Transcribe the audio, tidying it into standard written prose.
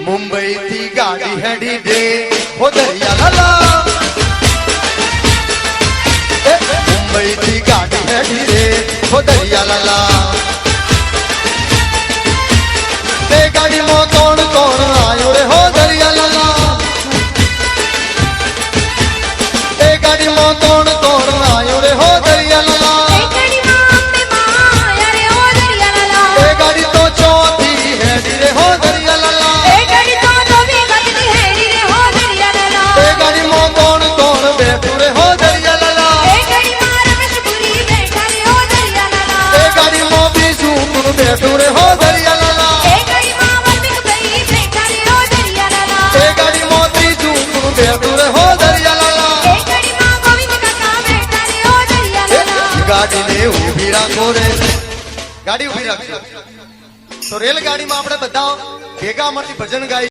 मुंबई थी गाड़ी हेडी दे हो दरिया लाला मुंबई थी गाड़ी हेडी रे हो दरिया लाला ते गाड़ी में कौन कौन आयो रे हो दरिया लाला ते गाड़ी में कौन कौन आयो रे हो दरिया लाला ते गाड़ी तो चौथी हेडी रे हो दरिया लाला ते गाड़ी में कौन कौन बैठू रे हो दरिया लाला ते गाड़ी में भी सूप बैठू रे हो दरिया लाला ते गाड़ी में भी सूप बैठू रे हो दरिया लाला गाड़ी ने उभी રાખો રે ગાડી ઉભી રાખજો તો રેલગાડીમાં આપણે બધા ભેગા મળીને ભજન ગાઈ